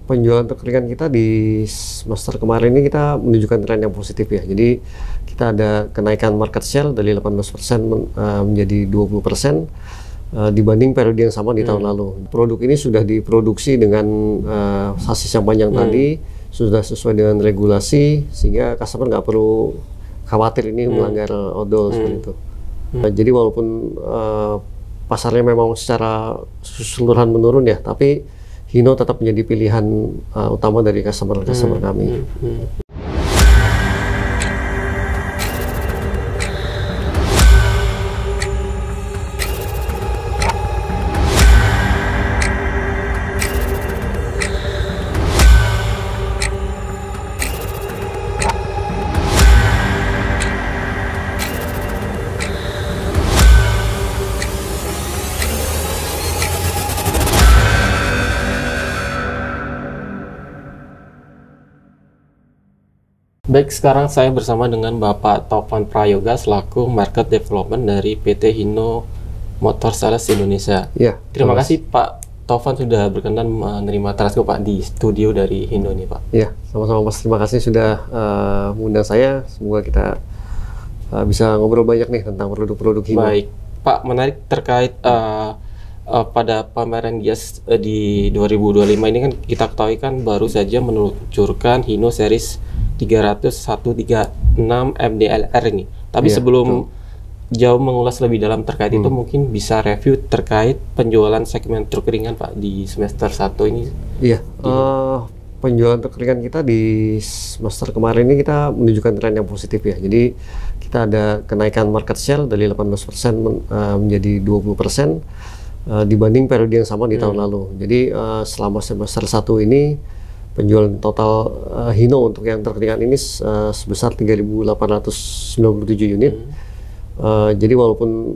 penjualan untuk ringan kita di semester kemarin ini kita menunjukkan tren yang positif ya. Jadi kita ada kenaikan market share dari 18% menjadi 20% dibanding periode yang sama di tahun lalu. Produk ini sudah diproduksi dengan sasis yang panjang tadi, sudah sesuai dengan regulasi sehingga customer nggak perlu khawatir ini melanggar odol seperti itu. Jadi walaupun pasarnya memang secara keseluruhan menurun ya, tapi Hino tetap menjadi pilihan utama dari customer kami. Baik, sekarang saya bersama dengan Bapak Taufan Prayoga selaku Market Development dari PT Hino Motor Sales Indonesia. Ya, terima kasih Pak Taufan sudah berkenan menerima transkrip Pak di studio dari Hino ini Pak. Ya, sama-sama Mas. Terima kasih sudah mengundang saya. Semoga kita bisa ngobrol banyak nih tentang produk-produk Hino. Baik, Pak, menarik terkait pada pameran GIAS di 2025 ini kan kita ketahui kan baru saja meluncurkan Hino series 300-136 MDLR ini. Tapi sebelum jauh mengulas lebih dalam terkait itu, mungkin bisa review terkait penjualan segmen truk ringan Pak di semester 1 ini. Iya, penjualan truk ringan kita di semester kemarin ini kita menunjukkan tren yang positif ya. Jadi kita ada kenaikan market share dari 18% menjadi 20% dibanding periode yang sama di tahun lalu. Jadi selama semester 1 ini penjualan total Hino untuk yang truk ringan ini sebesar 3.897 unit. Jadi walaupun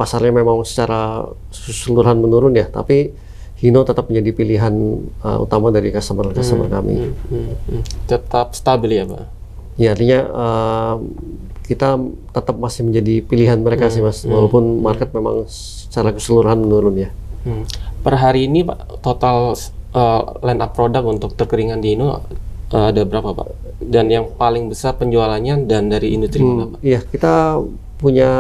pasarnya memang secara keseluruhan menurun ya, tapi Hino tetap menjadi pilihan utama dari customer kami. Tetap stabil ya Pak? Ya, artinya kita tetap masih menjadi pilihan mereka sih Mas, walaupun market memang secara keseluruhan menurun ya. Per hari ini Pak, total line up produk untuk truk ringan di Hino ada berapa Pak? Dan yang paling besar penjualannya dan dari industri mana Pak? Iya, kita punya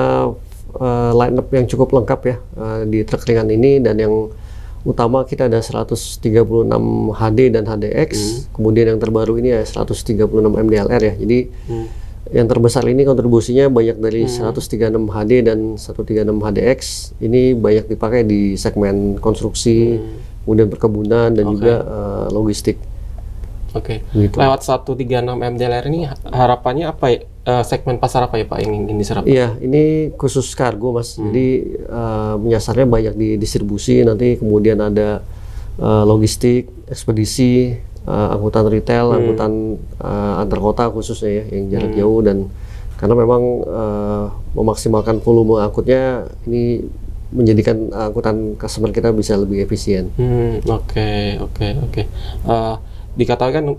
line up yang cukup lengkap ya di truk ringan ini, dan yang utama kita ada 136 HD dan HDX, kemudian yang terbaru ini ya 136 MDLR ya. Jadi yang terbesar ini kontribusinya banyak dari 136 HD dan 136 HDX. Ini banyak dipakai di segmen konstruksi, kemudian perkebunan dan juga logistik. Gitu. Lewat 136 MDLR ini harapannya apa ya? Segmen pasar apa ya Pak yang ingin diserap? Iya, ini khusus kargo Mas. Jadi menyasarnya banyak di distribusi, nanti kemudian ada logistik, ekspedisi, angkutan retail, angkutan antar kota khususnya ya, yang jarak jauh, dan karena memang memaksimalkan volume angkutnya ini menjadikan angkutan customer kita bisa lebih efisien. Oke. Dikatakan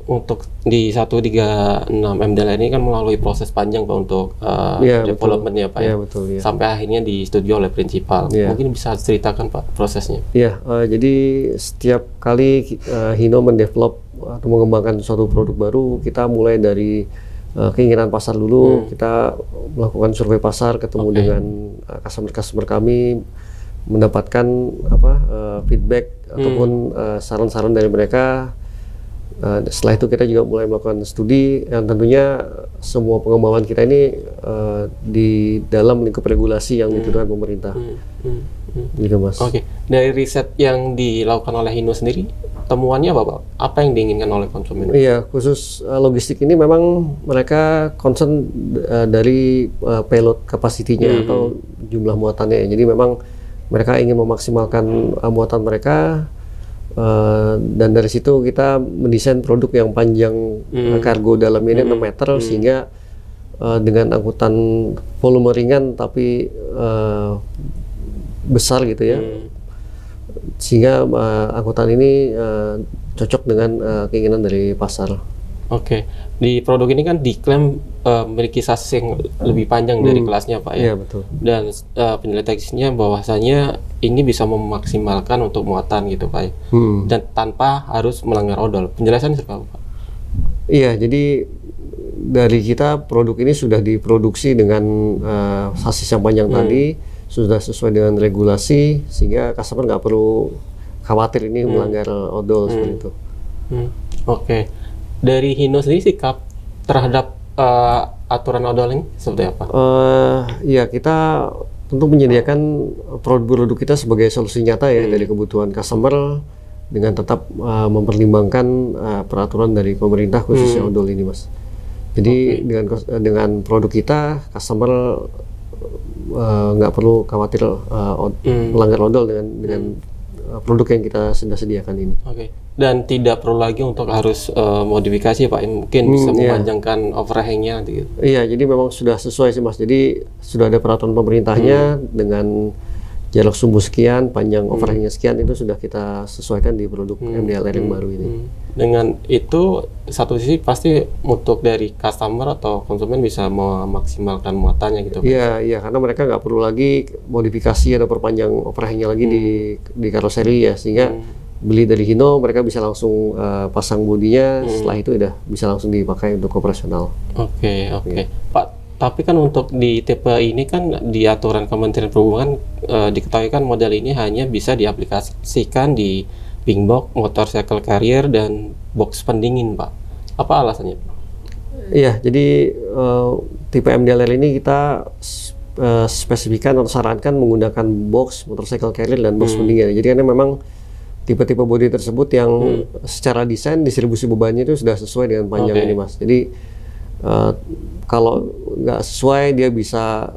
untuk di 136 MDLR ini kan melalui proses panjang Pak untuk development ya Pak ya. Betul, ya. Sampai akhirnya disetujui oleh prinsipal. Mungkin bisa ceritakan Pak prosesnya. Iya, jadi setiap kali Hino mendevelop atau mengembangkan suatu produk baru, kita mulai dari keinginan pasar dulu. Kita melakukan survei pasar, ketemu dengan customer kami, mendapatkan feedback ataupun saran-saran dari mereka. Setelah itu kita juga mulai melakukan studi yang tentunya semua pengembangan kita ini di dalam lingkup regulasi yang ditentukan pemerintah. Gitu Mas. Dari riset yang dilakukan oleh Hino sendiri, temuannya apa Pak? Apa yang diinginkan oleh konsumen? Iya, khusus logistik ini memang mereka concern dari payload capacity-nya atau jumlah muatannya. Jadi memang mereka ingin memaksimalkan muatan mereka, dan dari situ kita mendesain produk yang panjang kargo dalamnya 6 meter, sehingga dengan angkutan volume ringan tapi besar gitu ya, sehingga angkutan ini cocok dengan keinginan dari pasar. Oke, di produk ini kan diklaim memiliki chassis yang lebih panjang dari kelasnya Pak ya. Iya betul. Dan penjelasan teknisnya bahwasanya ini bisa memaksimalkan untuk muatan gitu Pak ya. Dan tanpa harus melanggar odol. Penjelasan seperti apa Pak? Iya, jadi dari kita produk ini sudah diproduksi dengan chassis yang panjang tadi, sudah sesuai dengan regulasi sehingga customer nggak perlu khawatir ini melanggar odol seperti itu. Oke. Dari Hino sendiri sikap terhadap aturan odol ini seperti apa? Ya kita tentu menyediakan produk-produk kita sebagai solusi nyata ya dari kebutuhan customer dengan tetap mempertimbangkan peraturan dari pemerintah khususnya odol ini Mas. Jadi dengan produk kita customer nggak perlu khawatir melanggar odol dengan produk yang kita sudah sediakan ini. Oke. Dan tidak perlu lagi untuk harus modifikasi Pak, mungkin bisa memanjangkan overhangnya gitu. Iya, jadi memang sudah sesuai sih Mas. Jadi sudah ada peraturan pemerintahnya dengan jarak sumbu sekian, panjang overhangnya sekian, itu sudah kita sesuaikan di produk MDLR yang baru ini. Dengan itu satu sisi pasti untuk dari customer atau konsumen bisa memaksimalkan muatannya gitu. Iya, iya karena mereka nggak perlu lagi modifikasi atau perpanjang overhangnya lagi di karoseri ya, sehingga beli dari Hino mereka bisa langsung pasang bodinya, setelah itu udah bisa langsung dipakai untuk operasional. Oke. Pak, tapi kan untuk di tipe ini kan di aturan Kementerian Perhubungan diketahui kan model ini hanya bisa diaplikasikan di pink box, motorcycle carrier, dan box pendingin Pak. Apa alasannya? Iya, jadi tipe MDLR ini kita spesifikkan atau sarankan menggunakan box, motorcycle carrier, dan box pendingin. Jadi karena memang tipe-tipe bodi tersebut yang secara desain distribusi bebannya itu sudah sesuai dengan panjang ini Mas. Jadi kalau nggak sesuai dia bisa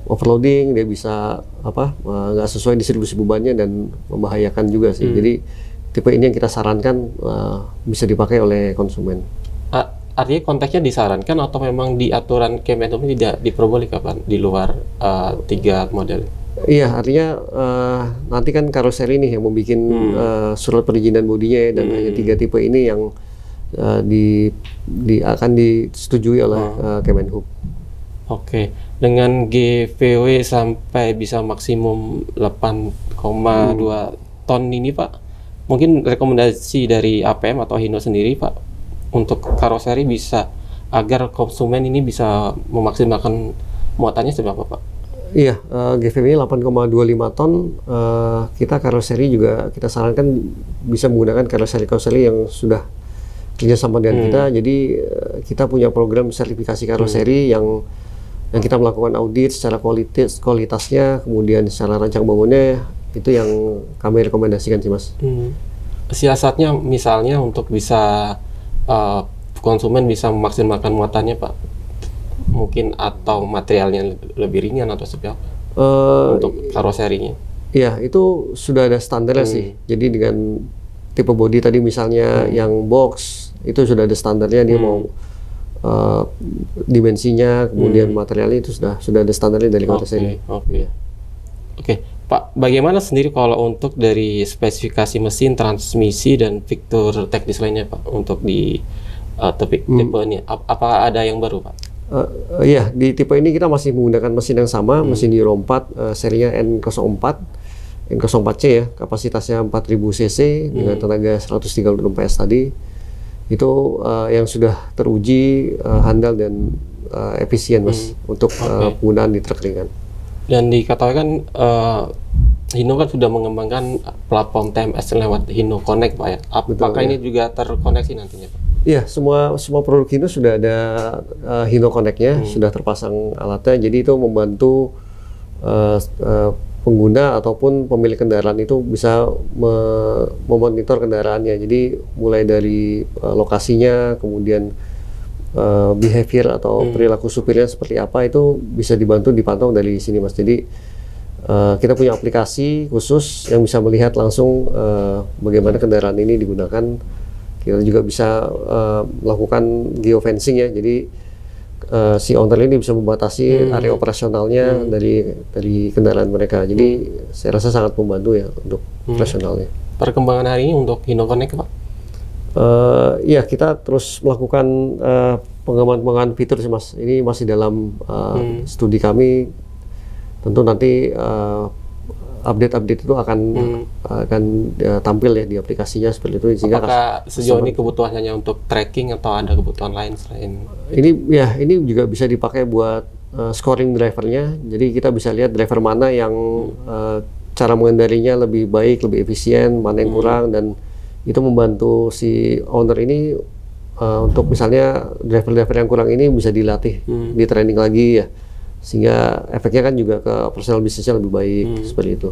overloading, dia bisa nggak sesuai distribusi bebannya dan membahayakan juga sih. Jadi tipe ini yang kita sarankan bisa dipakai oleh konsumen. Artinya konteksnya disarankan atau memang di aturan Kemenhub ini tidak diperbolehkan kapan di luar 3 model? Iya, artinya nanti kan karoseri nih yang membuat surat perizinan bodinya ya, dan hanya 3 tipe ini yang akan disetujui oleh Kemenhub. Oke, dengan GVW sampai bisa maksimum 8,2 ton ini Pak, mungkin rekomendasi dari APM atau Hino sendiri Pak untuk karoseri bisa agar konsumen ini bisa memaksimalkan muatannya seperti apa Pak? Iya, GVW 8,25 ton, kita karoseri juga kita sarankan bisa menggunakan karoseri yang sudah kerjasama dengan kita. Jadi kita punya program sertifikasi karoseri yang kita melakukan audit secara kualitasnya, kemudian secara rancang bangunnya, itu yang kami rekomendasikan sih Mas. Siasatnya misalnya untuk bisa konsumen bisa memaksimalkan muatannya Pak, mungkin atau materialnya lebih ringan atau seperti apa untuk karoserinya? Iya, itu sudah ada standarnya sih. Jadi dengan tipe bodi tadi misalnya yang box itu sudah ada standarnya, dia mau dimensinya, kemudian materialnya itu sudah ada standarnya dari karoseri. Oke, Pak, bagaimana sendiri kalau untuk dari spesifikasi mesin, transmisi, dan fitur teknis lainnya Pak untuk di tipe ini? Apa ada yang baru Pak? Iya, di tipe ini kita masih menggunakan mesin yang sama, mesin Euro 4 serinya N04C ya, kapasitasnya 4000 cc dengan tenaga 136 PS tadi. Itu yang sudah teruji handal dan efisien Mas untuk penggunaan di truk ringan. Dan dikatakan kan Hino kan sudah mengembangkan platform TMS lewat Hino Connect Pak ya. Apakah ini juga terkoneksi nantinya Pak? Iya, semua produk Hino sudah ada Hino Connect-nya, sudah terpasang alatnya. Jadi itu membantu pengguna ataupun pemilik kendaraan itu bisa memonitor kendaraannya. Jadi mulai dari lokasinya, kemudian behavior atau perilaku supirnya seperti apa, itu bisa dibantu dipantau dari sini Mas. Jadi kita punya aplikasi khusus yang bisa melihat langsung bagaimana kendaraan ini digunakan. Kita juga bisa melakukan geofencing ya. Jadi si owner ini bisa membatasi area operasionalnya dari kendaraan mereka. Jadi saya rasa sangat membantu ya untuk operasionalnya. Perkembangan hari ini untuk Hino Connect Pak? Ya, kita terus melakukan pengembangan fitur sih Mas. Ini masih dalam studi kami. Tentu nanti update-update itu akan tampil ya di aplikasinya seperti itu. Sehingga apakah sejauh ini kebutuhan hanya untuk tracking atau ada kebutuhan lain selain ini juga bisa dipakai buat scoring drivernya. Jadi kita bisa lihat driver mana yang cara mengendalinya lebih baik, lebih efisien, mana yang kurang, dan itu membantu si owner ini untuk misalnya driver-driver yang kurang ini bisa dilatih, di training lagi ya, sehingga efeknya kan juga ke personal bisnisnya lebih baik seperti itu.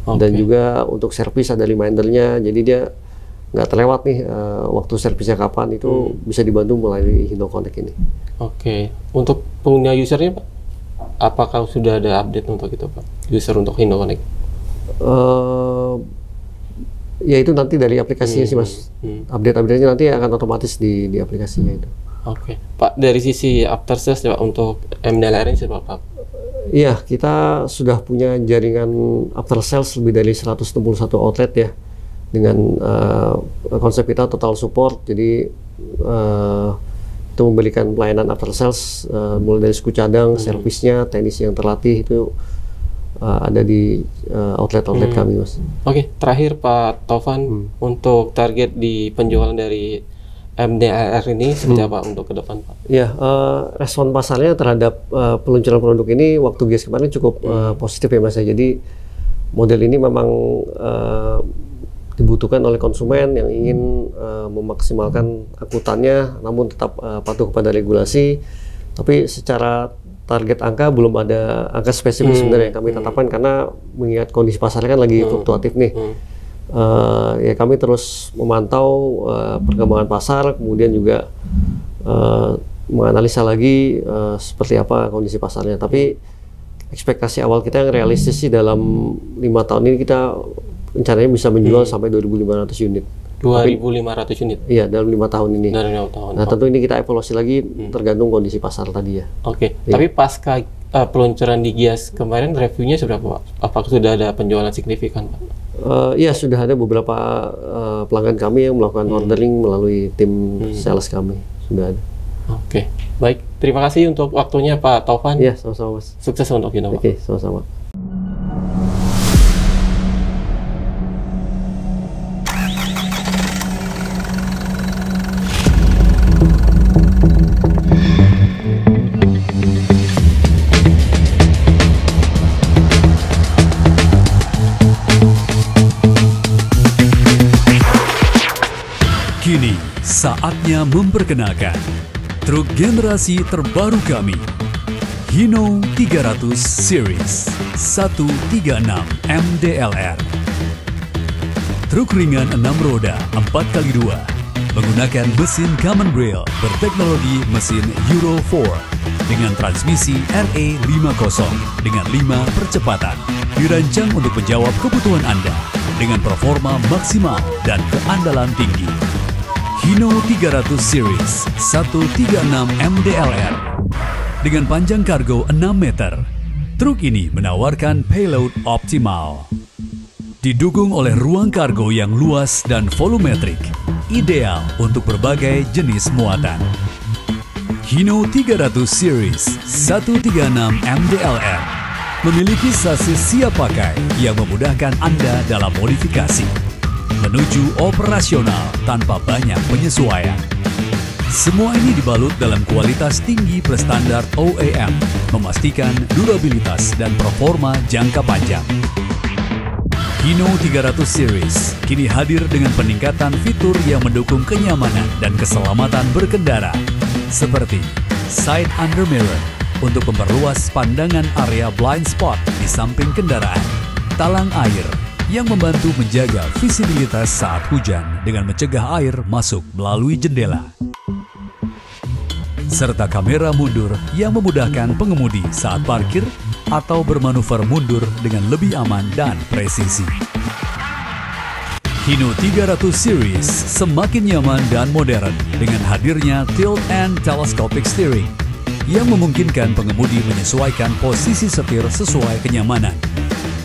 Dan juga untuk servis ada remindernya, jadi dia nggak terlewat nih waktu servisnya kapan, itu bisa dibantu melalui Hino Connect ini. Untuk pengguna usernya Pak, apakah sudah ada update untuk itu Pak, user untuk Hino Connect? Ya itu nanti dari aplikasinya sih Mas. Update-update-nya nanti akan otomatis di aplikasinya itu. Pak, dari sisi after sales Pak, untuk MDLR ini seperti apa? Iya, kita sudah punya jaringan after sales lebih dari 161 outlet ya, dengan konsep kita total support. Jadi itu memberikan pelayanan after sales mulai dari suku cadang, servisnya, teknisi yang terlatih itu ada di outlet-outlet kami Mas. Terakhir Pak Taufan, untuk target di penjualan dari MDLR ini seperti apa untuk ke depan Pak? Ya, respon pasarnya terhadap peluncuran produk ini waktu GIAS kemarin cukup positif ya Mas. Jadi model ini memang dibutuhkan oleh konsumen yang ingin memaksimalkan angkutannya namun tetap patuh kepada regulasi. Tapi secara target angka belum ada angka spesifik sebenarnya yang kami tetapkan, karena mengingat kondisi pasarnya kan lagi fluktuatif nih. Ya kami terus memantau perkembangan pasar, kemudian juga menganalisa lagi seperti apa kondisi pasarnya. Tapi ekspektasi awal kita yang realistis sih dalam 5 tahun ini kita rencananya bisa menjual sampai 2.500 unit. 2.500 unit? Iya, dalam 5 tahun ini. Dalam 5 tahun. Nah, tentu ini kita evaluasi lagi tergantung kondisi pasar tadi ya. Tapi pasca peluncuran di GIAS kemarin, reviewnya seberapa Pak? Apakah sudah ada penjualan signifikan Pak? Iya, sudah ada beberapa pelanggan kami yang melakukan ordering melalui tim sales kami. Sudah ada. Baik. Terima kasih untuk waktunya Pak Taufan. Iya, sama-sama Mas. Sukses untuk Hino Pak. Sama-sama. Kini saatnya memperkenalkan truk generasi terbaru kami, Hino 300 Series 136 MDLR. Truk ringan 6 roda 4x2 menggunakan mesin Common Rail berteknologi mesin Euro 4 dengan transmisi RE50 dengan 5 percepatan. Dirancang untuk menjawab kebutuhan Anda dengan performa maksimal dan keandalan tinggi. Hino 300 Series 136 MDLR dengan panjang kargo 6 meter. Truk ini menawarkan payload optimal. Didukung oleh ruang kargo yang luas dan volumetrik, ideal untuk berbagai jenis muatan. Hino 300 Series 136 MDLR memiliki sasis siap pakai yang memudahkan Anda dalam modifikasi menuju operasional tanpa banyak penyesuaian. Semua ini dibalut dalam kualitas tinggi berstandar OEM, memastikan durabilitas dan performa jangka panjang. Hino 300 Series kini hadir dengan peningkatan fitur yang mendukung kenyamanan dan keselamatan berkendara, seperti side under mirror untuk memperluas pandangan area blind spot di samping kendaraan, talang air yang membantu menjaga visibilitas saat hujan dengan mencegah air masuk melalui jendela, serta kamera mundur yang memudahkan pengemudi saat parkir atau bermanuver mundur dengan lebih aman dan presisi. Hino 300 Series semakin nyaman dan modern dengan hadirnya tilt and telescopic steering yang memungkinkan pengemudi menyesuaikan posisi setir sesuai kenyamanan.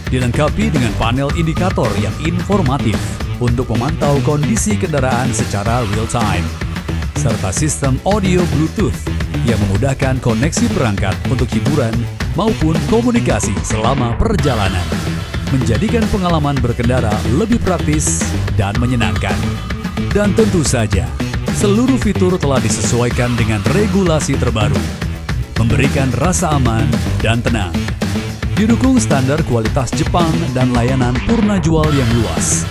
Dilengkapi dengan panel indikator yang informatif untuk memantau kondisi kendaraan secara real time, serta sistem audio Bluetooth yang memudahkan koneksi perangkat untuk hiburan maupun komunikasi selama perjalanan, menjadikan pengalaman berkendara lebih praktis dan menyenangkan. Dan tentu saja, seluruh fitur telah disesuaikan dengan regulasi terbaru, memberikan rasa aman dan tenang. Didukung standar kualitas Jepang dan layanan purna jual yang luas.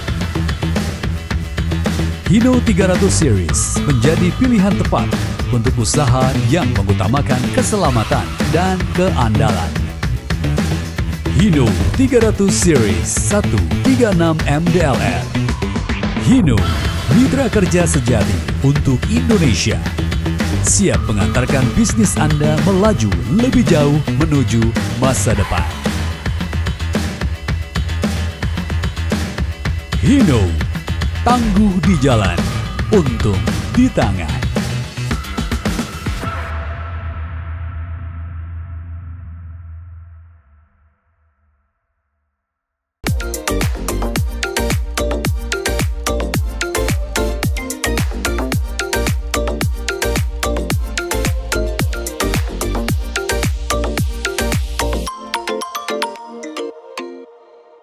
Hino 300 Series menjadi pilihan tepat untuk usaha yang mengutamakan keselamatan dan keandalan. Hino 300 Series 136 MDLR. Hino, mitra kerja sejati untuk Indonesia. Siap mengantarkan bisnis Anda melaju lebih jauh menuju masa depan. Hino, tangguh di jalan, untung di tangan.